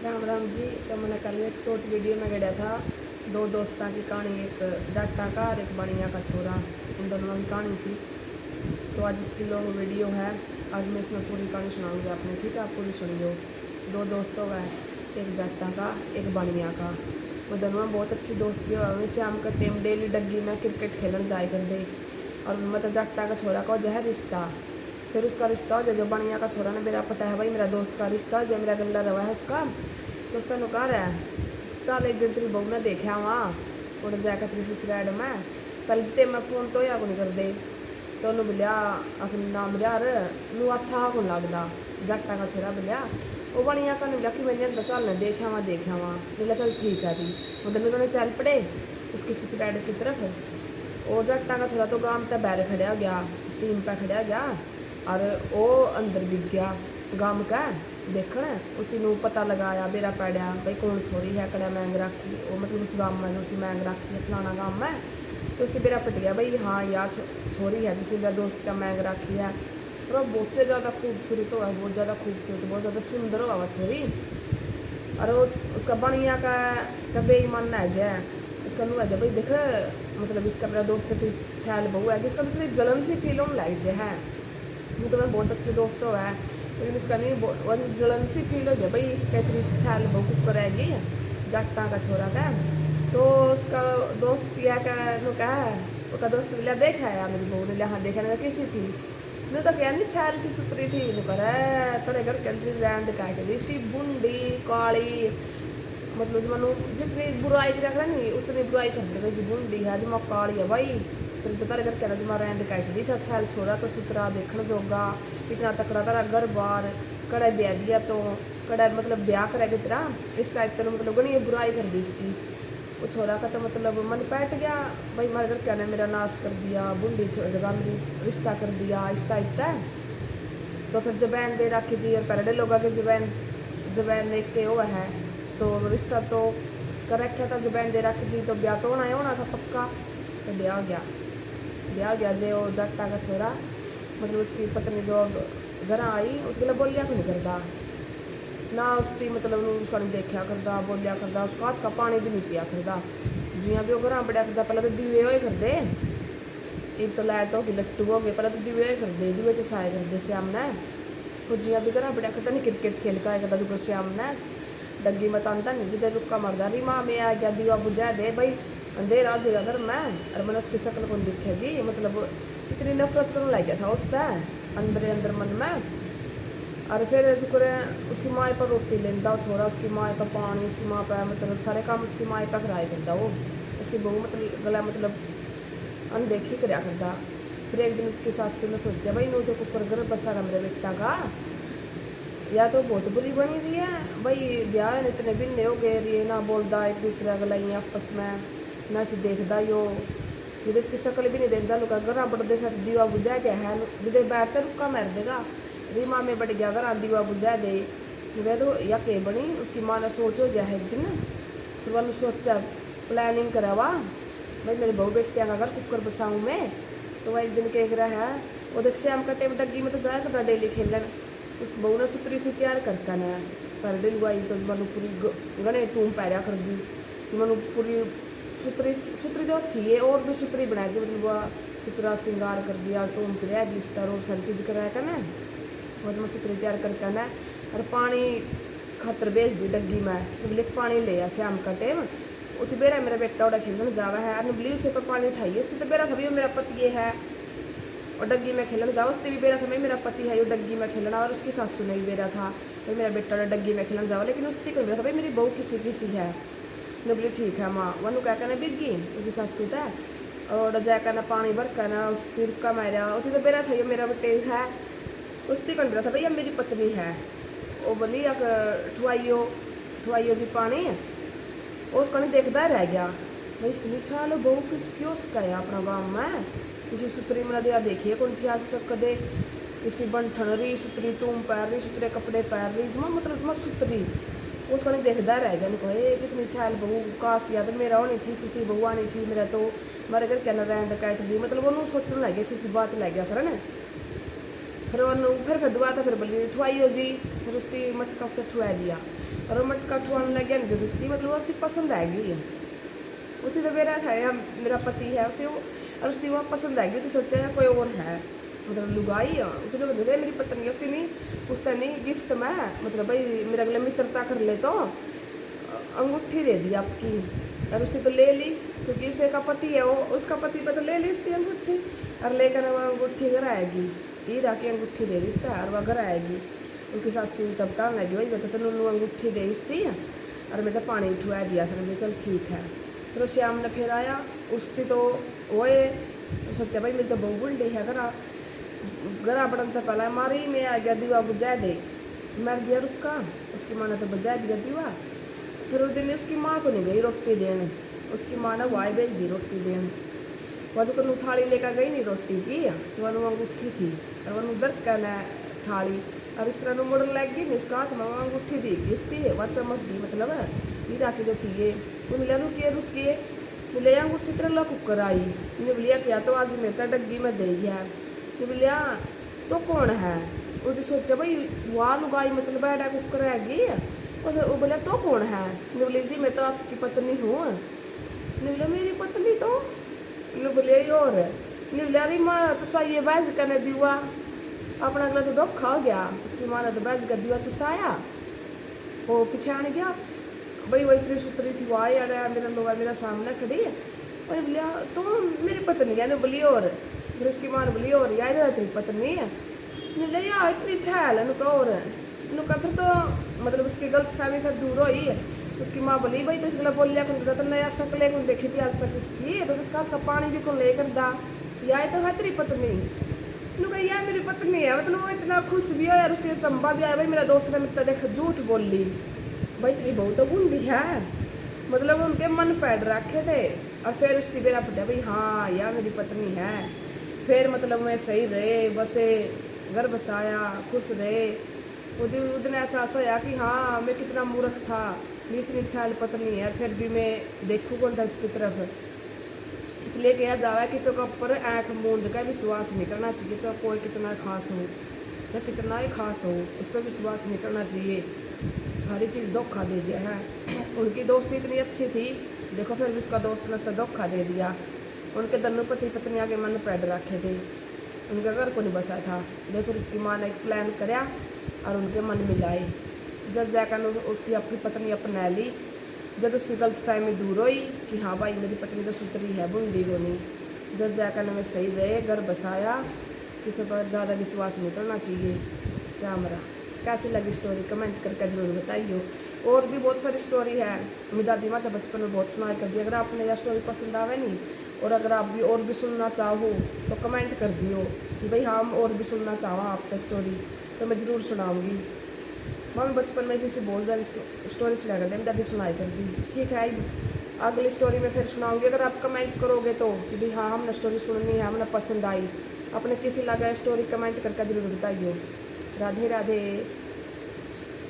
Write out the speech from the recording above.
राम राम जी। तो मैंने कल एक शॉर्ट वीडियो में गया था दो दोस्तों की कहानी, एक जाटा का और एक बनिया का छोरा, इन दोनों की कहानी थी। तो आज इसकी लॉन्ग वीडियो है, आज मैं इसमें पूरी कहानी सुनाऊंगी आपने, ठीक है? आप पूरी सुनियो। दो दोस्तों का है, एक जाटा का एक बनिया का। वो दोनों में बहुत अच्छी दोस्ती हो। हमें शाम का टाइम डेली डग्गी में क्रिकेट खेलने जाए कर दे। और मतलब जाटा का छोरा का जो है रिश्ता, फिर उसका रिश्ता हो जाए जो बनिया का छोरा ने मेरा पटा है भाई, मेरा दोस्त का रिश्ता जो मेरा गला रवा है उसका। तो उसका नुकार है, चल एक दिन तेरी बहू ने देखा वहाँ उड़ जाकर तेरी ससुराल में, पहले ते मैं फ़ोन तो या को नहीं कर दे। तो उन्होंने बोलिया अपने नाम यार नू अच्छा हा कौन लगता, जट्टा का छोरा बोलिया। वो बनिया का नहीं बोला कि मैंने अंदर चल देखा वहाँ बोला चल ठीक है अभी। उधर में चल पड़े उसकी ससुराल की तरफ। और जट्टा का छोरा तो गांव तक बैर खड़ा गया, सीम पे खड़ा गया और वो अंदर बिक गया गांव का देखने। उसी पता लगाया बेरा पड़ा भाई कौन छोरी है, कड़ा मैंग राखी, वो मतलब उस गांव में उसी मैंग राखी है फलाना गांव में। तो उसकी बेरा पट गया भाई हाँ यार छोरी है जिसे मेरा दोस्त का मैंग राखी है। और वो बहुत ज़्यादा खूबसूरत हुआ, बहुत ज़्यादा खूबसूरत, बहुत ज़्यादा सुंदर हुआ वह छोरी। और वो उसका बनिया का बेईमान है जय, उसका नु है भाई देख, मतलब इसका मेरा दोस्त कैसे छैल बहू है कि उसका मतलब जलन सी फील होने लग जाए है। वो तो मैं बहुत अच्छे दोस्त हो है, लेकिन इसका नहीं जलन सी फील हो जाए भाई इसका इतनी छैल बहू कुक रहेगी जट्टा का छोरा का। तो उसका दोस्त या का उसका दोस्त मिला देखा है मेरी बहू ने, हाँ देखने का किसी थी नहीं तो क्या नहीं छैल की सुतरी थी कर तेरे घर के अंदर रैंद काट दी सी बुंडी काली, मतलब जो मनु जितनी बुराई की रख रहा नहीं उतनी बुराई कर रही वैसी बुंडी है जमा काली है भाई। तो तारे घर कहना जमा रैंद काट दी छैल छोरा तो सुतरा देखने जोगा इतना तकड़ा तारा घर बार कड़ा ब्याह दिया तो कड़ा मतलब ब्याह करेगी तरह इस टाइप तरह मतलब गणी बुराई कर दी इसकी। वो छोरा का तो मतलब मन बैठ गया भाई मेरे घर कहने मेरा नाश कर दिया, बुंडी जगह मेरी रिश्ता कर दिया इस टाइप का। तो फिर जबैन दे रखी थी और पहले लोग के जबैन देख के वो है तो रिश्ता तो कर रखा था, जबैन दे रखी थी तो ब्याह तो होना था पक्का। तो ब्याह गया जे वो जट्टा का छोरा, मतलब उसकी पत्नी जो घर आई उसके लिए बोलिया तो नहीं करता ना, उसकी मतलब उसका नहीं देखा करता बोलिया करता, उसका हाथ का पानी भी नहीं पिया करता। जियां भी वो घर बढ़िया करता, पहले तो दीवे होए करते, एक तो लाइट हो गई लट्टू हो गए, पहले तो दीवे कर दे दीवे चसाए कर दे श्याम ने। वो जियां भी घर बढ़िया करता नहीं क्रिकेट खेल का करता जो श्याम ने डग्गी मत आता नहीं जिधर रुका मरदा रही माँ में आ गया दीवा बुझा दे भाई अंधेरा आ जाएगा घर में। और मैंने उसकी शक्ल को दिखेगी, मतलब इतनी नफरत करने लग गया था उस पर अंदर मन में। और फिर जो करे उसकी माँ पर रोटी लेता वो छोरा, उसकी माँ पर पानी, उसकी माँ पर मतलब सारे काम उसकी माँ पर कराया करता वो, उसकी बहू मतलब गला मतलब अनदेखी कराया करता। फिर एक दिन उसकी सासू ने सोचा भाई नू तो कुकर घर बसा का मेरे बेटा का, या तो बहुत बुरी बनी रही है भाई, ब्याह इतने भिन्ने हो गए रही है ना बोलता एक दूसरे गलाई आपस में ना तो देखता यो जिद इसकी शक्ल भी नहीं देखता, लोग घर बढ़ते साथ दीवा बुझा गया है जिदे बैठ कर रुका मार देगा रीमा में बढ़ गया घर दीवा बुझा दे वे तो या के बनी। उसकी माँ ने सोचो जाए एक दिन, फिर वन सोचा प्लानिंग करा हुआ भाई मेरे बहू बेटिया का घर कुकर बसाऊँ मैं। तो वह एक दिन कह रहा है वो देख श्याम का टेम डग्गी में तो जाया करता डेली खेलन, उस बहू ने सुतरी से तैयार करता ना पर दिलवाई तो मनु पूरी गने टूम पैरा कर दी, मनु पूरी सुतरी जो थी और भी सुतरी बना दी, मतलब वह सुतरा श्रृंगार कर दिया टूम पिरा दी इस तरह सारी चीज़ कराया करना वो जो मैं सुतरी तैयार करके ना। और पानी खातर भेज दी डग्गी में, बोले पानी ले आ श्याम का टेम उत बेरा मेरा बेटा उड़ा खेलने जावा है, और बोली उसे पर पानी उठाइए उससे तो बेरा था भी मेरा पति ये है और डग्गी में खेलने जाओ, उससे भी बेरा था मैं मेरा पति है वो डग्गी में खेलना। और उसकी सासू ने भी बेरा था भाई मेरा बेटा डग्गी में खेलने जाओ, लेकिन उसकी को बेरा था भाई मेरी बहू किसी है। ने बोली ठीक है माँ, वनु क्या कहना बिगी उसकी सासू था और जाकर ना पानी भर कर ना उस रुका मारा उसी तो बेरा था ये मेरा बेटे है, उसकी कौन बेरा था भैया मेरी पत्नी है। वो बोली ठुआइयो जी पानी उसका नहीं देखता रह गया भाई तुम छालो बहू किसकी उसका है अपना गाँव में किसी सुतरी में दिया देखिए कौन थी आज तक कदे किसी बंठन रही सुतरी टूम पैर रही सुतरे कपड़े पैर रही जमा मतलब जमा सुतरी उसका नहीं देखता रह गया उनको ये कितनी छैल बहू काश याद मेरा होनी थी सीसी बहू आनी थी मेरा तो मेरे घर कहना रैंद कैट दी, मतलब उन्होंने सोचने लग गया सीसी बात लग गया फिर ना। फिर दुआ था फिर बोली ठुआइयो जी, फिर उसकी मटका उसने ठुआ दिया और वो मटका ठुआने लग गया जब उसकी मतलब उसकी पसंद आएगी उसकी तो मेरा था या मेरा पति है उसकी और उसकी वो पसंद आएगी तो सोचा है कोई और है मतलब लुगाई है उसने बोले मेरी पत्नी उसकी नहीं उसने नहीं गिफ्ट में मतलब भाई मेरे अगले मित्रता कर ले तो अंगूठी दे दी आपकी और उसने तो ले ली क्योंकि उसे का पति है वो उसका पति पे तो ले ली इसकी अंगूठी और लेकर वो अंगूठी घर आएगी हीरा की अंगूठी दे दी इसका और वह घर आएगी उनकी सास की तब बताने लगी भाई बता तो नूनू अंगूठी दे इसकी और बेटा पानी उठवा दिया फिर मैं चल ठीक है फिर श्याम ने फिर आया उसकी तो वो सोचा भाई मेरी तो बहू बुढ़ी है गरा बढ़न तो पहला मारी मैं आ गया दीवा बुझा दे मर गया रुका उसकी माँ ने तो बुझा दिया दीवा फिर उस दिन उसकी माँ को नहीं गई रोटी देने उसकी माँ ने वाई भेज दी रोटी देने वह को थाली लेकर गई नहीं रोटी की तो वह अंगूठी थी और वह दर का न थाली और इस तरह मुड़न लग गई इसका हाथ में अंगूठी दी घिसती है वह चमक गई मतलब हीरा की जो थी ये वो मिला रुकिए मिले अंगूठी तरह ला कुकर आई इन्हें बोलिया क्या तो आज मेरे तो डग्गी में दे है तो बोलिया तो कौन है वो तो सोचा भाई वहाँ लुगाई मतलब बैठा कुकर हैगी वो बोलिया तो कौन है ने बोली जी मैं तो आपकी पत्नी हूँ ने बोलिया मेरी पत्नी तो ने बोलिया और ने बोलिया अरे माँ तो सही है बैज करने दीवा अपना अगला तो धोखा हो गया उसकी माँ ने तो बैज कर दीवा तो साया वो पीछे आने गया भाई वो इतनी सुतरी थी वाह यार मेरा लोग मेरा सामने खड़ी है और बोलिया तो मेरी पत्नी है ने बोली और फिर उसकी माँ ने बोली और यार तेरी पत्नी है ने बोलिया यार इतनी अच्छा है नुका और नुका फिर तो मतलब उसकी गलत फहमी फिर दूर हुई है उसकी माँ बोली भाई तो इसके बोल लिया तो नया शक्ल कौन देखी थी आज तक इसकी तो इसका हाथ का पानी भी कौन लेकर दा या तो है तेरी पत्नी नुका यार मेरी पत्नी है मतलब वो इतना खुश भी हो यार उसकी चंबा भी आया भाई मेरा दोस्त ने मित्र देख झूठ बोल ली भाई तेरी बहू तो बूढ़ी है मतलब उनके मन पैड रखे थे और फिर उसकी बेरा पटा भाई हाँ यार मेरी पत्नी है फिर मतलब मैं सही रहे बसे घर बसाया खुश रहे वो दिन एहसास होया कि हाँ मैं कितना मूर्ख था मेरी इतनी अच्छा पत्नी है फिर भी मैं देखूँ कौन था इसकी तरफ इसलिए कहा जावा किसी के ऊपर आँख मूंद का विश्वास नहीं करना चाहिए चाहे कोई कितना खास हो चाहे कितना ही खास हो उस पर विश्वास नहीं करना चाहिए सारी चीज़ धोखा दे दिया है उनकी दोस्ती इतनी अच्छी थी देखो फिर भी उसका दोस्त ने उसका धोखा दे दिया उनके दोनों पति पत्नी आगे मन पैद रखे थे उनका घर को नहीं बसा था देखो उसकी माँ ने एक प्लान कराया और उनके मन मिलाए जब जाकर उसकी अपनी पत्नी अपना ली जब उसकी गलत फहमी दूर हुई कि हाँ भाई मेरी पत्नी तो सुतरी है बुंडी को नहीं जब जाकर मैं सही रहे घर बसाया किसी पर ज़्यादा विश्वास नहीं करना चाहिए राम कैसी लगी स्टोरी कमेंट करके ज़रूर बताइए और भी बहुत सारी स्टोरी है मेरी दादी माँ तो बचपन में बहुत सुनाई कर दी अगर आपने यह स्टोरी पसंद आवे नहीं और अगर आप भी और भी सुनना चाहो तो कमेंट कर दियो कि भाई हाँ और भी सुनना चाहो आपका स्टोरी तो मैं ज़रूर सुनाऊँगी मैं बचपन में इसी से बहुत सारी स्टोरी सुना कर दी दादी सुनाई कर दी ठीक है अगली स्टोरी में फिर सुनाऊँगी अगर आप कमेंट करोगे तो कि भाई हाँ हमने स्टोरी सुननी है हमने पसंद आई अपने किसी लगा स्टोरी कमेंट करके ज़रूर बताइए राधे राधे।